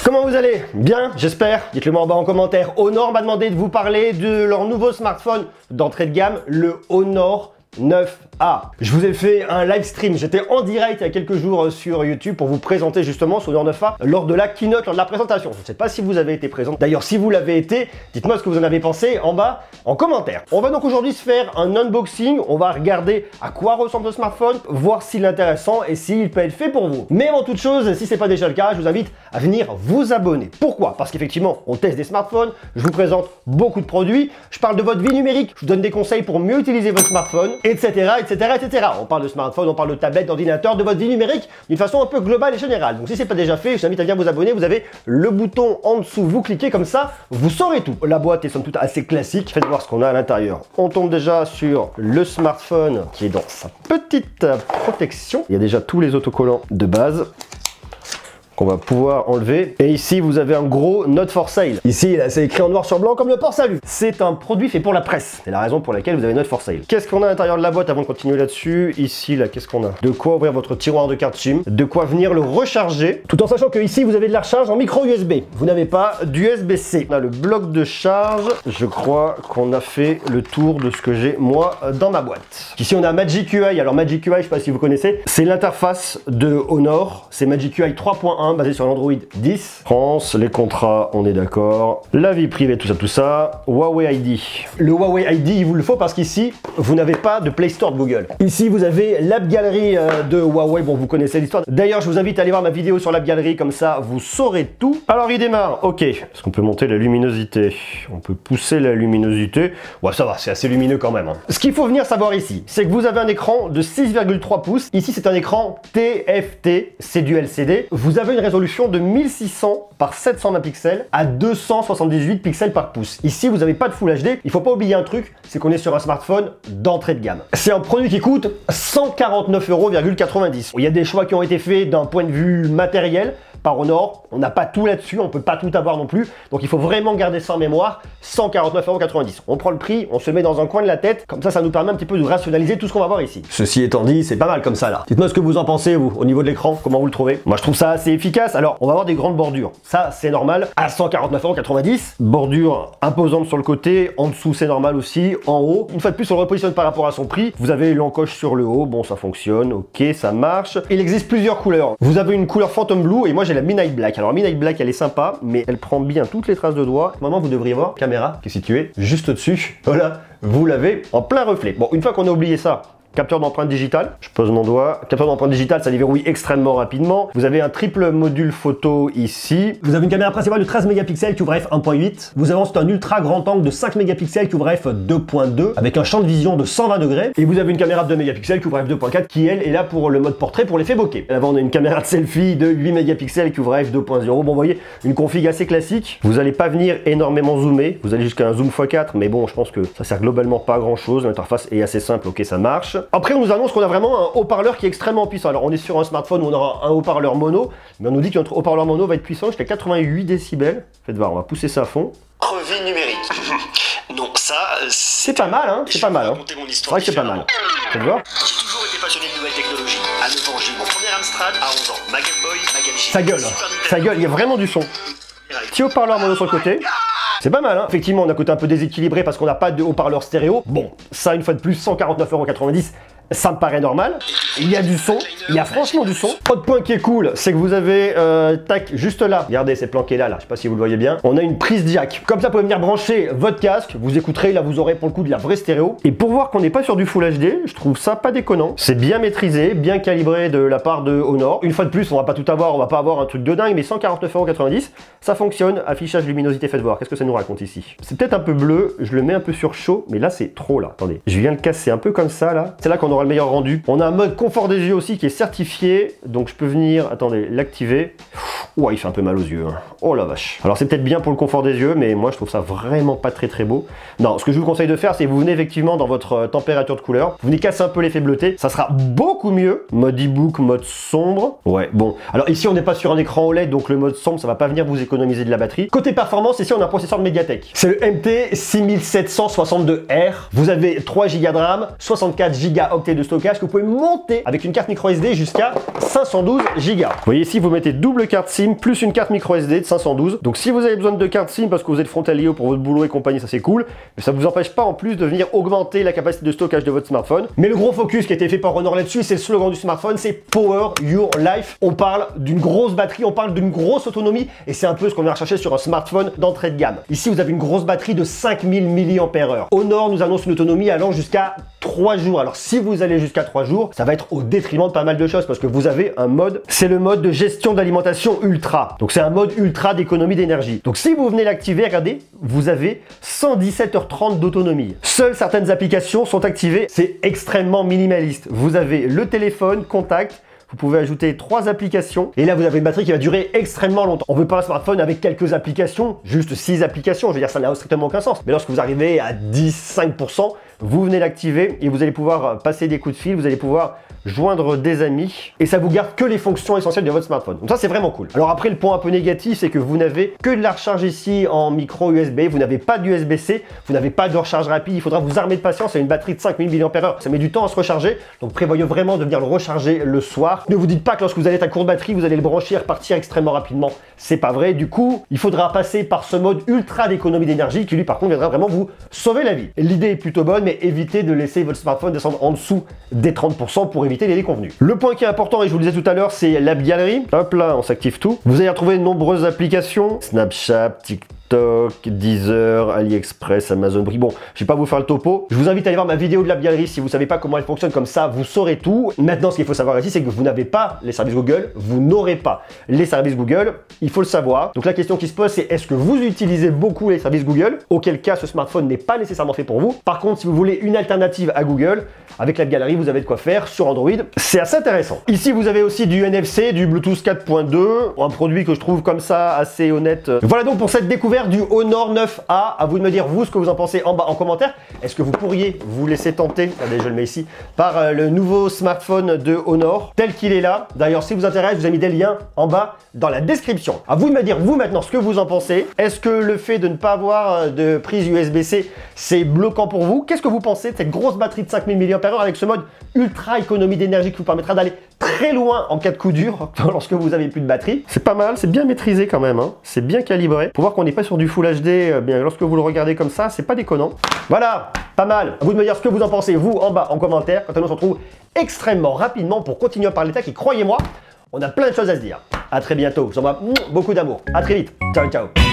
Comment vous allez? Bien, j'espère. Dites-le moi en bas en commentaire. Honor m'a demandé de vous parler de leur nouveau smartphone d'entrée de gamme, le Honor 9A. Je vous ai fait un live stream, j'étais en direct il y a quelques jours sur YouTube pour vous présenter justement ce Honor 9A lors de la keynote, lors de la présentation. Je ne sais pas si vous avez été présent. D'ailleurs, si vous l'avez été, dites-moi ce que vous en avez pensé en bas en commentaire. On va donc aujourd'hui se faire un unboxing, on va regarder à quoi ressemble ce smartphone, voir s'il est intéressant et s'il peut être fait pour vous. Mais avant toute chose, si ce n'est pas déjà le cas, je vous invite à venir vous abonner. Pourquoi? Parce qu'effectivement, on teste des smartphones, je vous présente beaucoup de produits, je parle de votre vie numérique, je vous donne des conseils pour mieux utiliser votre smartphone, etc. On parle de smartphone, on parle de tablette, d'ordinateur, de votre vie numérique d'une façon un peu globale et générale. Donc si c'est pas déjà fait, je vous invite à venir vous abonner. Vous avez le bouton en dessous, vous cliquez comme ça, vous saurez tout. La boîte est somme toute assez classique. Faites voir ce qu'on a à l'intérieur. On tombe déjà sur le smartphone qui est dans sa petite protection. Il y a déjà tous les autocollants de base qu'on va pouvoir enlever. Et ici, vous avez un gros note for sale. Ici, là, c'est écrit en noir sur blanc comme le port salut. C'est un produit fait pour la presse. C'est la raison pour laquelle vous avez note for sale. Qu'est-ce qu'on a à l'intérieur de la boîte avant de continuer là-dessus? Ici, là, qu'est-ce qu'on a? De quoi ouvrir votre tiroir de cartes SIM, de quoi venir le recharger, tout en sachant que ici, vous avez de la recharge en micro USB. Vous n'avez pas d'USB-C. On a le bloc de charge. Je crois qu'on a fait le tour de ce que j'ai, moi, dans ma boîte. Ici, on a Magic UI. Alors, Magic UI, je ne sais pas si vous connaissez, c'est l'interface de Honor. C'est Magic UI 3.1. basé sur l'Android 10. France, les contrats, on est d'accord. La vie privée, tout ça. Huawei ID. Le Huawei ID, il vous le faut parce qu'ici, vous n'avez pas de Play Store de Google. Ici, vous avez l'App Gallery de Huawei. Bon, vous connaissez l'histoire. D'ailleurs, je vous invite à aller voir ma vidéo sur l'App Gallery, comme ça, vous saurez tout. Alors, il démarre. Ok. Est-ce qu'on peut monter la luminosité? On peut pousser la luminosité. Ouais, ça va, c'est assez lumineux quand même. Ce qu'il faut venir savoir ici, c'est que vous avez un écran de 6,3 pouces. Ici, c'est un écran TFT. C'est du LCD. Vous avez une résolution de 1600 par 720 pixels à 278 pixels par pouce. Ici, vous n'avez pas de Full HD. Il ne faut pas oublier un truc, c'est qu'on est sur un smartphone d'entrée de gamme. C'est un produit qui coûte 149,90 €. Il y a des choix qui ont été faits d'un point de vue matériel par Honor. On n'a pas tout là-dessus, on ne peut pas tout avoir non plus. Donc il faut vraiment garder ça en mémoire. 149,90 €. On prend le prix, on se met dans un coin de la tête. Comme ça nous permet un petit peu de rationaliser tout ce qu'on va voir ici. Ceci étant dit, c'est pas mal comme ça là. Dites-moi ce que vous en pensez, vous, au niveau de l'écran. Comment vous le trouvez? Moi, je trouve ça assez efficace. Alors, on va avoir des grandes bordures. Ça, c'est normal. À 149,90 €. Bordure imposante sur le côté. En dessous, c'est normal aussi. En haut, une fois de plus, on le repositionne par rapport à son prix. Vous avez l'encoche sur le haut. Bon, ça fonctionne. Ok, ça marche. Il existe plusieurs couleurs. Vous avez une couleur Phantom Blue et moi, j'ai la Midnight Black. Alors, Midnight Black, elle est sympa, mais elle prend bien toutes les traces de doigts. Maintenant, vous devriez voir la caméra qui est située juste au-dessus. Voilà, vous l'avez en plein reflet. Bon, une fois qu'on a oublié ça, capteur d'empreinte digitale, je pose mon doigt. Capteur d'empreinte digitale, ça déverrouille extrêmement rapidement. Vous avez un triple module photo ici. Vous avez une caméra principale de 13 mégapixels qui ouvre f 1.8. Vous avez ensuite un ultra grand angle de 5 mégapixels qui ouvre f 2.2 avec un champ de vision de 120 degrés. Et vous avez une caméra de 2 mégapixels qui ouvre f 2.4 qui, elle, est là pour le mode portrait pour l'effet bokeh. Là-bas, on a une caméra de selfie de 8 mégapixels qui ouvre f 2.0. Bon, vous voyez, une config assez classique. Vous n'allez pas venir énormément zoomer. Vous allez jusqu'à un zoom x4, mais bon, je pense que ça sert globalement pas à grand chose. L'interface est assez simple, ok, ça marche. Après, on nous annonce qu'on a vraiment un haut-parleur qui est extrêmement puissant. Alors, on est sur un smartphone où on aura un haut-parleur mono, mais on nous dit que notre haut-parleur mono va être puissant jusqu'à 88 décibels. Faites voir, on va pousser ça à fond. Vie numérique. Donc ça, c'est pas mal, hein. C'est pas mal, hein. C'est vrai que c'est pas mal. Faites voir. J'ai toujours été passionné de nouvelles technologies. À 9 ans, j'ai eu mon premier Amstrad. À 11 ans, ma Game Boy, ma Game Gear. Ça gueule, ça gueule. Il y a vraiment du son. Petit haut-parleur mono sur le côté. C'est pas mal, hein. Effectivement, on a un côté un peu déséquilibré parce qu'on n'a pas de haut-parleur stéréo. Bon, ça, une fois de plus, 149,90 €. Ça me paraît normal. Il y a du son, il y a franchement du son. Autre point qui est cool, c'est que vous avez, tac, juste là, regardez, c'est planqué là, je sais pas si vous le voyez bien, on a une prise jack. Comme ça, vous pouvez venir brancher votre casque, vous écouterez, là vous aurez pour le coup de la vraie stéréo. Et pour voir qu'on n'est pas sur du Full HD, je trouve ça pas déconnant. C'est bien maîtrisé, bien calibré de la part de Honor. Une fois de plus, on va pas tout avoir, on va pas avoir un truc de dingue, mais 149,90 €, ça fonctionne. Affichage luminosité, faites voir, qu'est-ce que ça nous raconte ici? C'est peut-être un peu bleu, je le mets un peu sur chaud, mais là c'est trop là, attendez. Je viens le casser un peu comme ça là, c'est là qu'on aura le meilleur rendu. On a un mode confort des yeux aussi qui est certifié, donc je peux venir, attendez, l'activer. Ouah, il fait un peu mal aux yeux, hein. Oh la vache. Alors c'est peut-être bien pour le confort des yeux, mais moi je trouve ça vraiment pas très beau. Non, ce que je vous conseille de faire, c'est que vous venez effectivement dans votre température de couleur, vous venez casser un peu l'effet bleuté, ça sera beaucoup mieux. Mode e-book, mode sombre. Ouais, bon. Alors ici on n'est pas sur un écran OLED, donc le mode sombre, ça va pas venir vous économiser de la batterie. Côté performance, ici on a un processeur de Mediatek. C'est le MT6762R. Vous avez 3 Go de RAM, 64 Go de stockage que vous pouvez monter porter avec une carte micro SD jusqu'à 512 Go. Vous voyez ici, vous mettez double carte SIM plus une carte micro SD de 512. Donc si vous avez besoin de carte SIM parce que vous êtes frontalier pour votre boulot et compagnie, ça c'est cool. Mais ça ne vous empêche pas en plus de venir augmenter la capacité de stockage de votre smartphone. Mais le gros focus qui a été fait par Honor là-dessus, c'est le slogan du smartphone, c'est Power Your Life. On parle d'une grosse batterie, on parle d'une grosse autonomie et c'est un peu ce qu'on vient rechercher sur un smartphone d'entrée de gamme. Ici, vous avez une grosse batterie de 5000 mAh. Honor nous annonce une autonomie allant jusqu'à 3 jours. Alors si vous allez jusqu'à 3 jours, ça va être au détriment de pas mal de choses parce que vous avez un mode, c'est le mode de gestion d'alimentation ultra. Donc c'est un mode ultra d'économie d'énergie. Donc si vous venez l'activer, regardez, vous avez 117h30 d'autonomie. Seules certaines applications sont activées, c'est extrêmement minimaliste. Vous avez le téléphone, contact, vous pouvez ajouter 3 applications et là vous avez une batterie qui va durer extrêmement longtemps. On veut pas un smartphone avec quelques applications, juste 6 applications, je veux dire ça n'a strictement aucun sens. Mais lorsque vous arrivez à 10-5%, vous venez l'activer et vous allez pouvoir passer des coups de fil, vous allez pouvoir joindre des amis et ça vous garde que les fonctions essentielles de votre smartphone. Donc ça c'est vraiment cool. Alors après le point un peu négatif c'est que vous n'avez que de la recharge ici en micro USB, vous n'avez pas d'USB-C, vous n'avez pas de recharge rapide, il faudra vous armer de patience, c'est une batterie de 5000 mAh, ça met du temps à se recharger, donc prévoyez vraiment de venir le recharger le soir. Ne vous dites pas que lorsque vous allez être à court de batterie, vous allez le brancher et repartir extrêmement rapidement, c'est pas vrai. Du coup, il faudra passer par ce mode ultra d'économie d'énergie qui lui par contre viendra vraiment vous sauver la vie. L'idée est plutôt bonne mais évitez de laisser votre smartphone descendre en dessous des 30% pour éviter les déconvenus. Le point qui est important, et je vous le disais tout à l'heure, c'est la galerie. Hop là, on s'active tout. Vous allez retrouver de nombreuses applications. Snapchat, TikTok, Deezer, AliExpress, Amazon. Bon, je vais pas vous faire le topo. Je vous invite à aller voir ma vidéo de la galerie si vous savez pas comment elle fonctionne, comme ça vous saurez tout. Maintenant, ce qu'il faut savoir ici, c'est que vous n'avez pas les services Google, vous n'aurez pas les services Google, il faut le savoir. Donc la question qui se pose, c'est est-ce que vous utilisez beaucoup les services Google? Auquel cas, ce smartphone n'est pas nécessairement fait pour vous. Par contre, si vous voulez une alternative à Google, avec la galerie, vous avez de quoi faire sur Android. C'est assez intéressant. Ici, vous avez aussi du NFC, du Bluetooth 4.2, un produit que je trouve comme ça assez honnête. Voilà donc pour cette découverte du Honor 9A. À vous de me dire, vous, ce que vous en pensez en bas en commentaire. Est-ce que vous pourriez vous laisser tenter, regardez, je le mets ici, par le nouveau smartphone de Honor, tel qu'il est là. D'ailleurs, si vous intéresse, je vous ai mis des liens en bas dans la description. À vous de me dire, vous, maintenant, ce que vous en pensez. Est-ce que le fait de ne pas avoir de prise USB-C, c'est bloquant pour vous? Qu'est-ce que vous pensez de cette grosse batterie de 5000 mAh avec ce mode ultra économie d'énergie qui vous permettra d'aller très loin en cas de coup dur lorsque vous avez plus de batterie? C'est pas mal, c'est bien maîtrisé quand même, hein. C'est bien calibré. Pour voir qu'on n'est pas sur du Full HD, bien lorsque vous le regardez comme ça, c'est pas déconnant. Voilà, pas mal. À vous de me dire ce que vous en pensez, vous, en bas, en commentaire. Quant à nous, on se retrouve extrêmement rapidement pour continuer à parler tech et croyez-moi, on a plein de choses à se dire. À très bientôt, je vous envoie beaucoup d'amour. À très vite. Ciao, ciao.